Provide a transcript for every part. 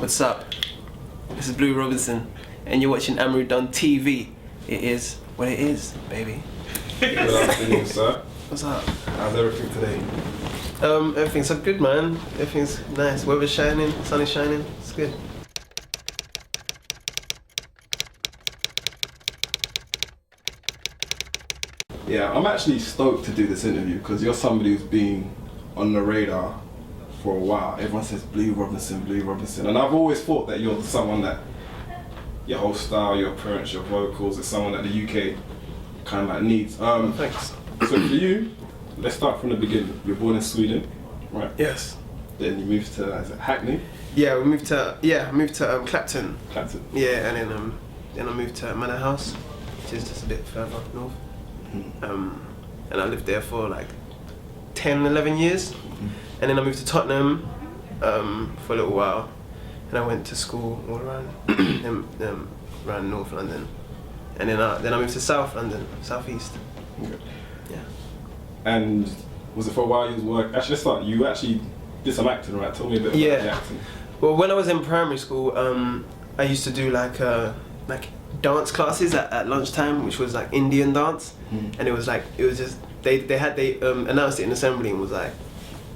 What's up? This is Bluey Robinson, and you're watching Amaru on TV. It is what it is, baby. Good afternoon, sir. What's up? How's everything today? Everything's so good, man. Everything's nice. Weather's shining, sun is shining. It's good. Yeah, I'm actually stoked to do this interview because you're somebody who's been on the radar for a while. Everyone says Bluey Robinson, and I've always thought that you're someone that your whole style, your appearance, your vocals is someone that the UK kind of like needs. Thanks. So for you, let's start from the beginning. You're born in Sweden, right? Yes. Then you moved to is it Hackney? Yeah, I moved to Clapton. Clapton. Yeah, and then I moved to Manor House, which is just a bit further north. And I lived there for like 10, 11 years. And then I moved to Tottenham for a little while. And I went to school all around around North London. And then I moved to South London, South East. Okay. Yeah. And was it for a while you was working? Actually, let's start. You actually did some acting, right? Tell me a bit about the acting. Well, when I was in primary school, I used to do like dance classes at lunchtime, which was like Indian dance, and it was just they announced it in assembly and was like,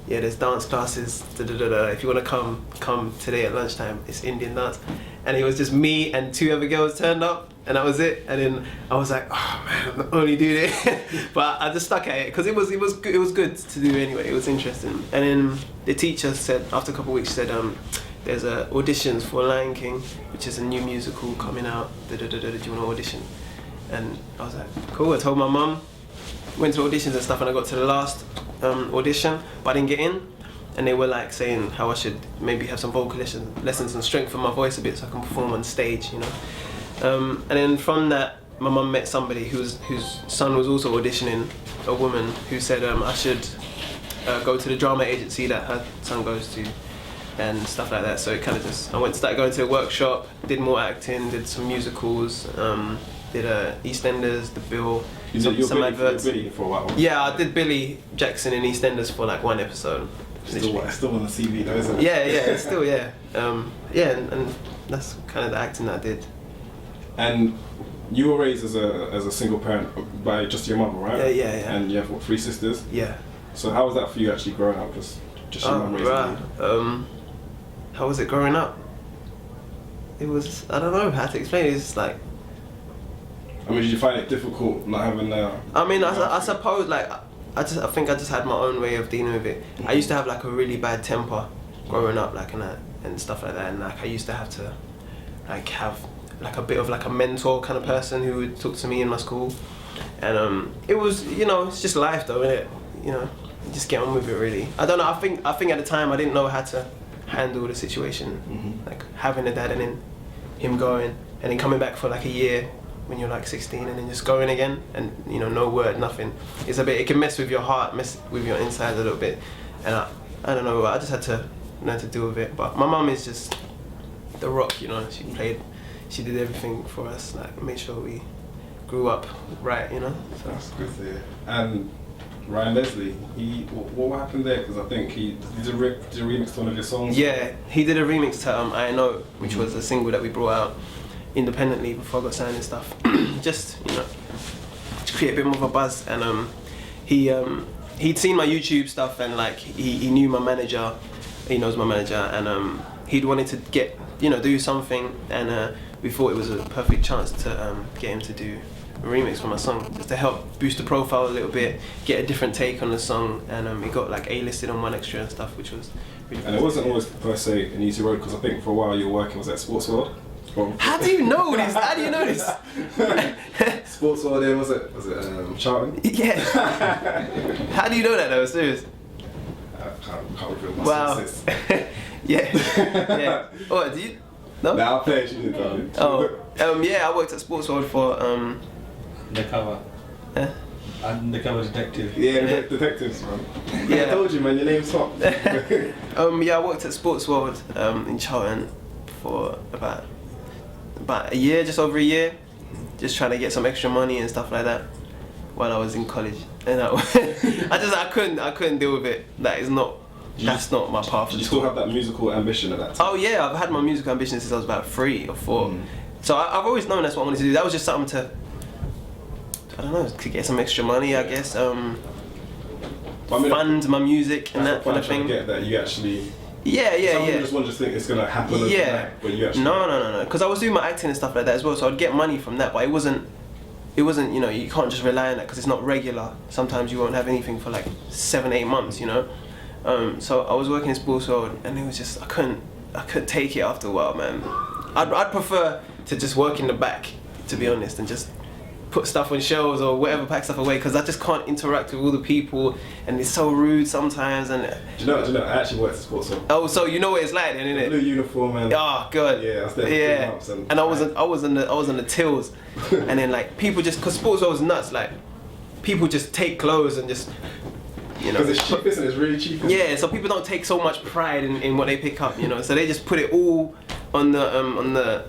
yeah, there's dance classes. If you want to come today at lunchtime, it's Indian dance, and it was just me and two other girls turned up, and that was it. And then I was like, oh man, I'm not only doing it, but I just stuck at it because it was good to do anyway. It was interesting. And then the teacher said after a couple of weeks, she said, there's auditions for Lion King, which is a new musical coming out. Do you want to audition? And I was like, cool. I told my mum, went to auditions and stuff, and I got to the last audition, but I didn't get in. And they were like saying how I should maybe have some vocal lessons and strengthen my voice a bit so I can perform on stage, you know. And then from that, my mum met somebody whose son was also auditioning, a woman who said I should go to the drama agency that her son goes to, and stuff like that. So it kind of just, I started going to a workshop, did more acting, did some musicals, did EastEnders, The Bill, some adverts. Billy for a while. Yeah, I did Billy Jackson in EastEnders for like one episode. Still on the CV though, isn't it? Yeah, still, yeah. And that's kind of the acting that I did. And you were raised as a single parent by just your mum, right? Yeah. And you have what, 3 sisters? Yeah. So how was that for you actually growing up? Just your mum raising you? How was it growing up? It was, I don't know how to explain it. It's like, I mean, did you find it difficult not having I mean, I suppose like I think I just had my own way of dealing with it. I used to have like a really bad temper growing up, like and stuff like that, and like I used to have to like have like a bit of like a mentor kind of person who would talk to me in my school, and it was, you know, it's just life though, isn't it? You know, you just get on with it really. I don't know. I think at the time I didn't know how to handle the situation, like having a dad and then him going and then coming back for like a year when you're like 16 and then just going again and, you know, no word, nothing. It can mess with your heart, mess with your inside a little bit, and I don't know, I just had to learn to deal with it. But my mum is just the rock, you know. She did everything for us, like made sure we grew up right, you know. So that's good to hear. And Ryan Leslie, what happened there? Because I think he did a remix to one of your songs. Yeah, he did a remix to I Know, which was a single that we brought out independently before I got signed and stuff. Just, you know, to create a bit more of a buzz. And he'd seen my YouTube stuff, and like he knew my manager, he knows my manager, and he'd wanted to do something, and we thought it was a perfect chance to get him to do a remix for my song, just to help boost the profile a little bit, get a different take on the song, and it got like A-listed on One Extra and stuff, which was really And it wasn't always per se an easy road, because I think for a while you were working, was at Sports World? How do you know this? How do you know this? Sports World, then was it Charlton? Yeah. How do you know that though? Serious? I can't reveal my sources. Yeah. Oh, do you? No? Nah, I'll play it, you didn't tell me. Yeah, I worked at Sports World for Undercover. Undercover detective. Yeah, detectives, man. Yeah. I told you, man, your name's top. Yeah, I worked at Sports World in Charlton for about a year, just over a year, just trying to get some extra money and stuff like that while I was in college. And I couldn't deal with it. That is not That's not my path. Did you still have that musical ambition at that time? Oh yeah, I've had my musical ambition since I was about 3 or 4. So I've always known that's what I wanted to do. That was just something to, I don't know, to get some extra money, I guess. Fund my music and that kind of thing. Get that you actually. Yeah. Some people just want to think it's gonna happen overnight, but you actually. No. Because I was doing my acting and stuff like that as well, so I'd get money from that, but it wasn't. You know, you can't just rely on that because it's not regular. Sometimes you won't have anything for like 7-8 months, you know. So I was working in sports world, and it was just I couldn't take it after a while, man. I'd prefer to just work in the back, to be honest, and just put stuff on shelves or whatever, pack stuff away, because I just can't interact with all the people, and it's so rude sometimes. And do you know? I actually worked in sports world. Oh, so you know what it's like, then, innit? Blue uniform and. Oh, good. Yeah, I was there for 3 months and I was on the tills, and then like people just, because sports world was nuts, like people just take clothes and just. You know, because it's cheap, isn't it? It's really cheap. Yeah, so people don't take so much pride in what they pick up, you know. So they just put it all on the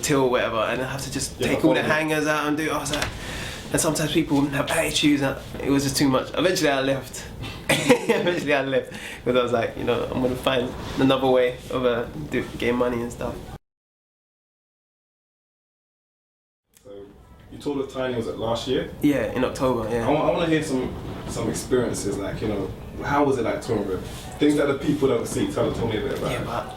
till or whatever, and I have to just take all the hangers out and do it. And sometimes people have attitudes, and it was just too much. Eventually I left. Because I was like, you know, I'm gonna find another way of getting money and stuff. You toured with Tiny, was it last year? Yeah, in October, yeah. I want to hear some experiences, like, you know, how was it like touring with? Things that the people don't see, tell me a bit about it. Yeah, but